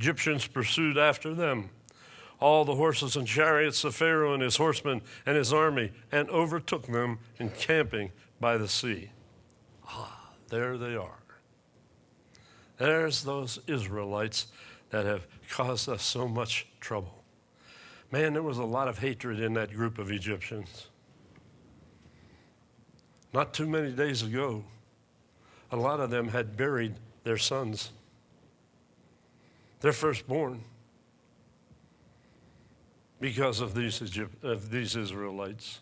Egyptians pursued after them, all the horses and chariots of Pharaoh and his horsemen and his army, and overtook them encamping by the sea. There they are. There's those Israelites that have caused us so much trouble. Man, there was a lot of hatred in that group of Egyptians. Not too many days ago, a lot of them had buried their sons, their firstborn, because of these Israelites.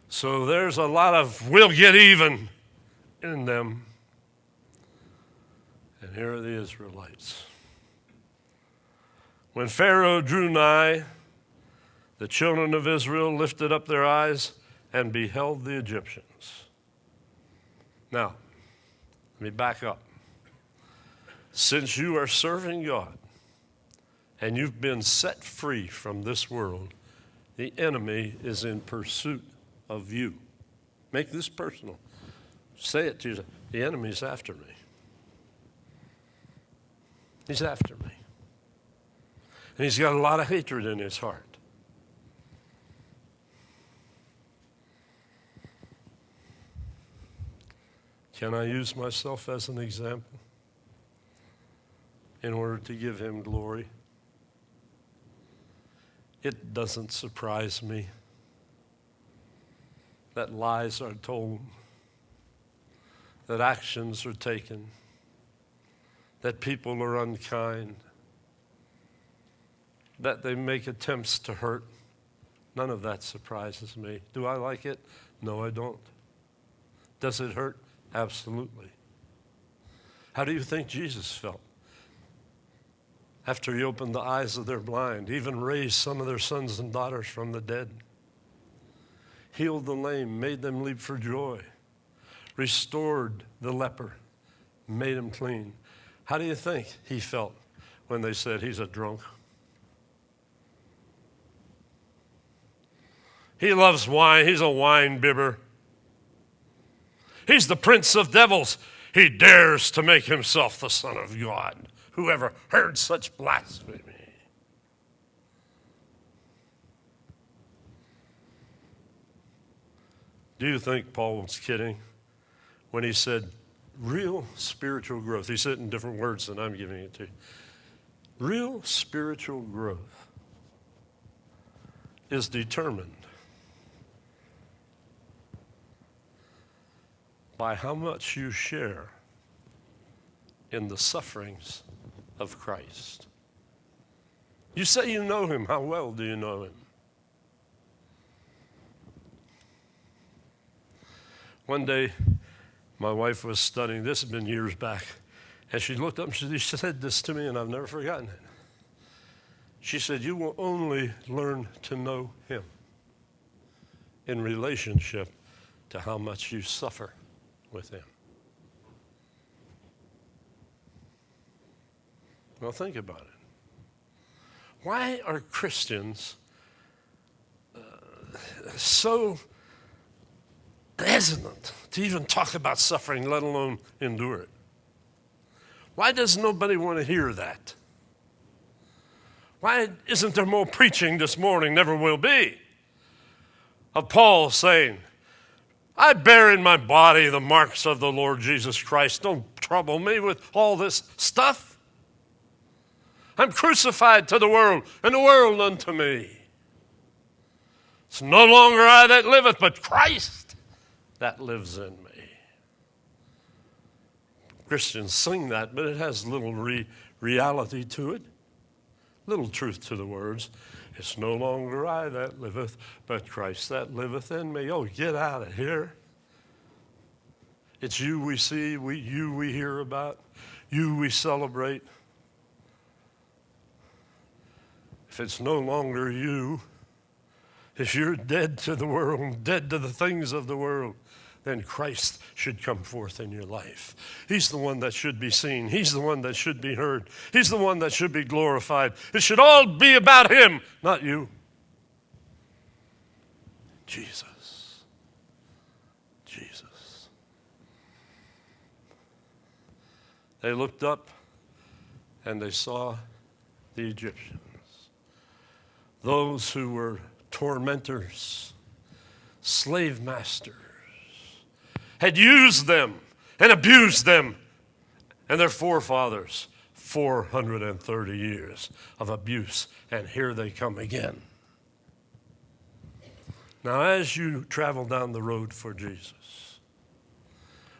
So there's a lot of we'll get even in them. And here are the Israelites. When Pharaoh drew nigh, the children of Israel lifted up their eyes and beheld the Egyptians. Now, let me back up. Since you are serving God and you've been set free from this world, the enemy is in pursuit of you. Make this personal. Say it to you. The enemy's after me. He's after me. And he's got a lot of hatred in his heart. Can I use myself as an example in order to give him glory? It doesn't surprise me that lies are told, that actions are taken, that people are unkind, that they make attempts to hurt. None of that surprises me. Do I like it? No, I don't. Does it hurt? Absolutely. How do you think Jesus felt after he opened the eyes of their blind, even raised some of their sons and daughters from the dead, healed the lame, made them leap for joy, restored the leper, made him clean? How do you think he felt when they said he's a drunk? He loves wine. He's a wine bibber. He's the prince of devils. He dares to make himself the Son of God. Whoever heard such blasphemy? Do you think Paul was kidding when he said real spiritual growth? He said it in different words than I'm giving it to you. Real spiritual growth is determined by how much you share in the sufferings of Christ. You say you know him. How well do you know him? One day, my wife was studying. This had been years back. And she looked up and she said this to me, and I've never forgotten it. She said, you will only learn to know him in relationship to how much you suffer with him. Well, think about it. Why are Christians so hesitant to even talk about suffering, let alone endure it? Why does nobody want to hear that? Why isn't there more preaching this morning, never will be, of Paul saying, I bear in my body the marks of the Lord Jesus Christ. Don't trouble me with all this stuff. I'm crucified to the world, and the world unto me. It's no longer I that liveth, but Christ that lives in me. Christians sing that, but it has little reality to it, little truth to the words. It's no longer I that liveth, but Christ that liveth in me. Oh, get out of here. It's you we see, you we hear about, you we celebrate. If it's no longer you, if you're dead to the world, dead to the things of the world, then Christ should come forth in your life. He's the one that should be seen. He's the one that should be heard. He's the one that should be glorified. It should all be about him, not you. Jesus. Jesus. They looked up and they saw the Egyptians. Those who were tormentors, slave masters, had used them and abused them and their forefathers. 430 years of abuse, and here they come again. Now, as you travel down the road for Jesus,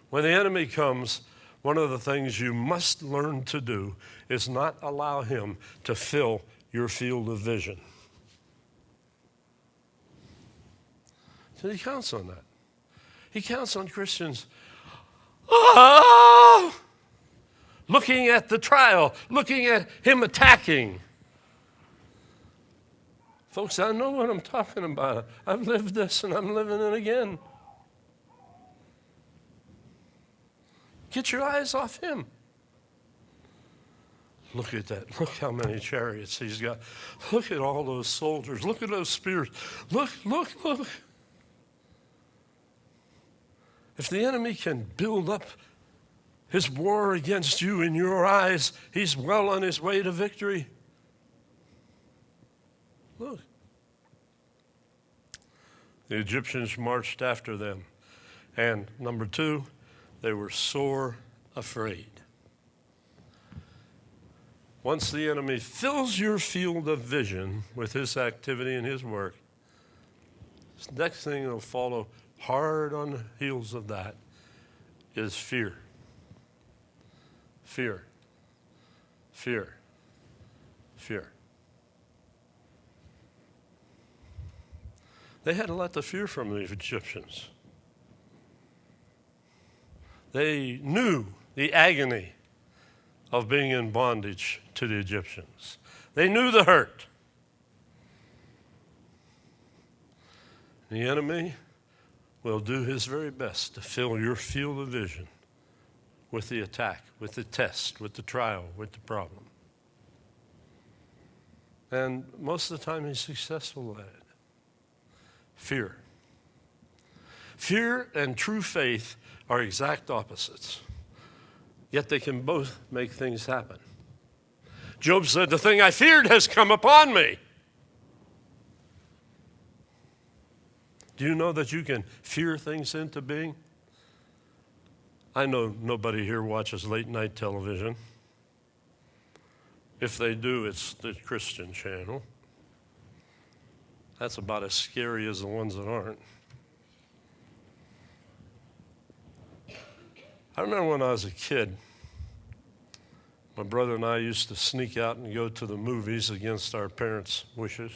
when the enemy comes, one of the things you must learn to do is not allow him to fill your field of vision. So he counts on that. He counts on Christians looking at the trial, looking at him attacking. Folks, I know what I'm talking about. I've lived this and I'm living it again. Get your eyes off him. Look at that. Look how many chariots he's got. Look at all those soldiers. Look at those spears. Look. If the enemy can build up his war against you in your eyes, he's well on his way to victory. Look. The Egyptians marched after them. And number 2, they were sore afraid. Once the enemy fills your field of vision with his activity and his work, the next thing that will follow hard on the heels of that is fear. Fear. Fear. Fear. They had a lot to fear from the Egyptians. They knew the agony of being in bondage to the Egyptians. They knew the hurt. The enemy will do his very best to fill your field of vision with the attack, with the test, with the trial, with the problem. And most of the time he's successful at it. Fear. Fear and true faith are exact opposites, yet they can both make things happen. Job said, "The thing I feared has come upon me." Do you know that you can fear things into being? I know nobody here watches late night television. If they do, it's the Christian channel. That's about as scary as the ones that aren't. I remember when I was a kid, my brother and I used to sneak out and go to the movies against our parents' wishes.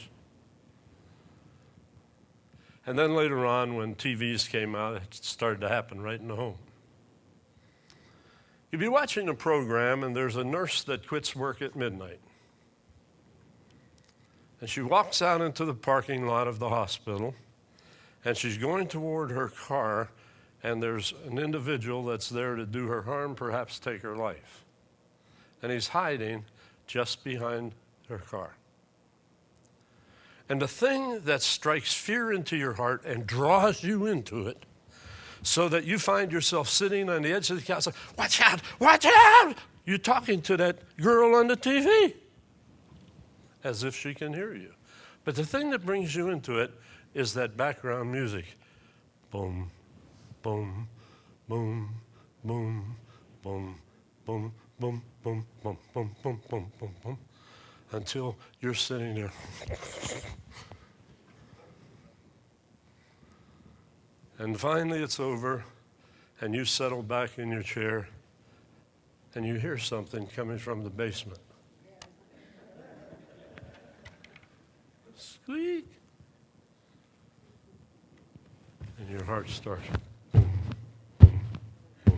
And then later on, when TVs came out, it started to happen right in the home. You'd be watching a program, and there's a nurse that quits work at midnight. And she walks out into the parking lot of the hospital, and she's going toward her car, and there's an individual that's there to do her harm, perhaps take her life. And he's hiding just behind her car. And the thing that strikes fear into your heart and draws you into it, so that you find yourself sitting on the edge of the couch, like, watch out! You're talking to that girl on the TV, as if she can hear you. But the thing that brings you into it is that background music. Boom, boom, boom, boom, boom, boom, boom, boom, boom, boom, boom, boom, boom, boom, until you're sitting there. And finally it's over, and you settle back in your chair, and you hear something coming from the basement. Squeak. And your heart starts. Boom, boom, boom.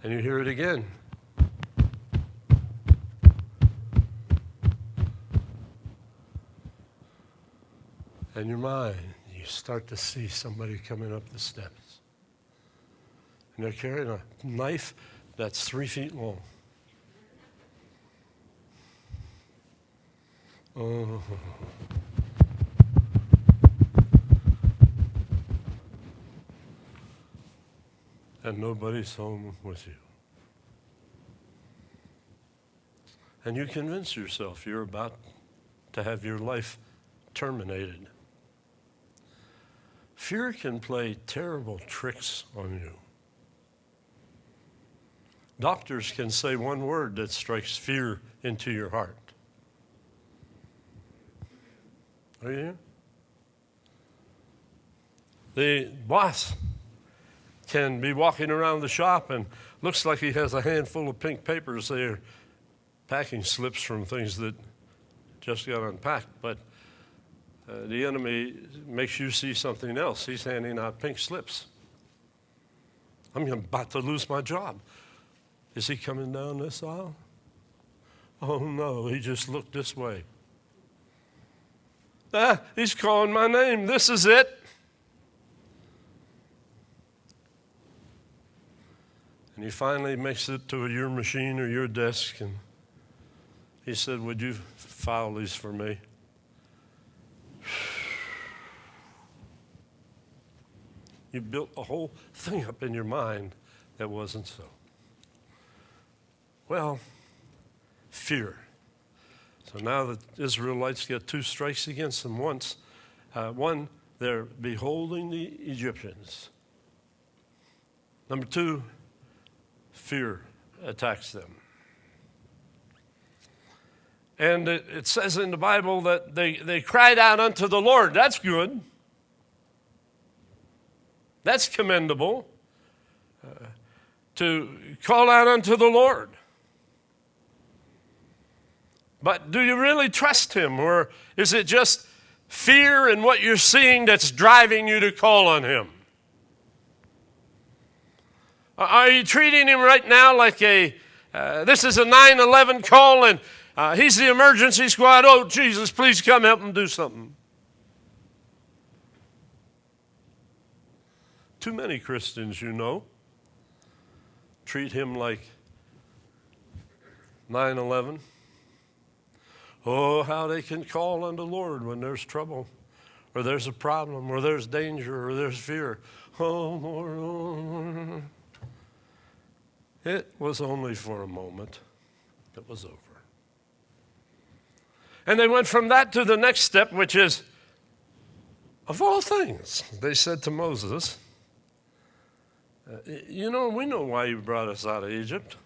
And you hear it again. In your mind, you start to see somebody coming up the steps. And they're carrying a knife that's 3 feet long. Oh. And nobody's home with you. and you convince yourself you're about to have your life terminated. Fear can play terrible tricks on you. Doctors can say one word that strikes fear into your heart. Are you here? The boss can be walking around the shop and looks like he has a handful of pink papers there, packing slips from things that just got unpacked, but the enemy makes you see something else. He's handing out pink slips. I'm about to lose my job. Is he coming down this aisle? Oh no, he just looked this way. He's calling my name. This is it. And he finally makes it to your machine or your desk, and he said, would you file these for me? You built a whole thing up in your mind that wasn't so. Well, fear. So now the Israelites get two strikes against them. One, they're beholding the Egyptians. Number two, fear attacks them. And it says in the Bible that they cried out unto the Lord. That's good. That's commendable. To call out unto the Lord. But do you really trust him? Or is it just fear and what you're seeing that's driving you to call on him? Are you treating him right now like this is a 911 call and he's the emergency squad? Oh, Jesus, please come help him do something. Too many Christians, treat him like 911. Oh, how they can call on the Lord when there's trouble, or there's a problem, or there's danger, or there's fear. Oh, Lord, oh, Lord. It was only for a moment. It was over. And they went from that to the next step, which is, of all things, they said to Moses, we know why you brought us out of Egypt.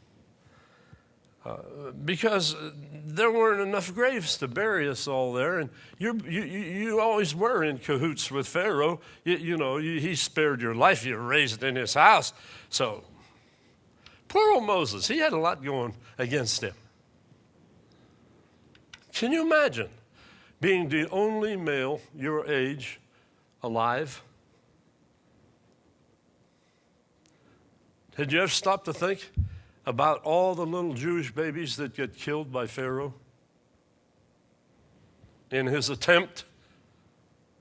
Because there weren't enough graves to bury us all there, and you always were in cahoots with Pharaoh. He spared your life. You were raised in his house. So, poor old Moses, he had a lot going against him. Can you imagine being the only male your age alive? Had you ever stopped to think about all the little Jewish babies that get killed by Pharaoh in his attempt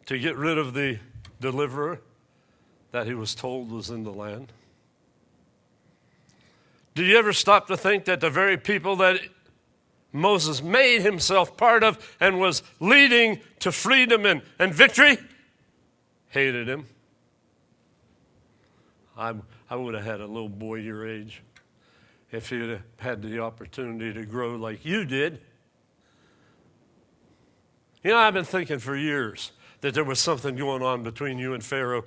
to get rid of the deliverer that he was told was in the land? Did you ever stop to think that the very people that Moses made himself part of and was leading to freedom and victory hated him? I would have had a little boy your age if he'd have had the opportunity to grow like you did. I've been thinking for years that there was something going on between you and Pharaoh.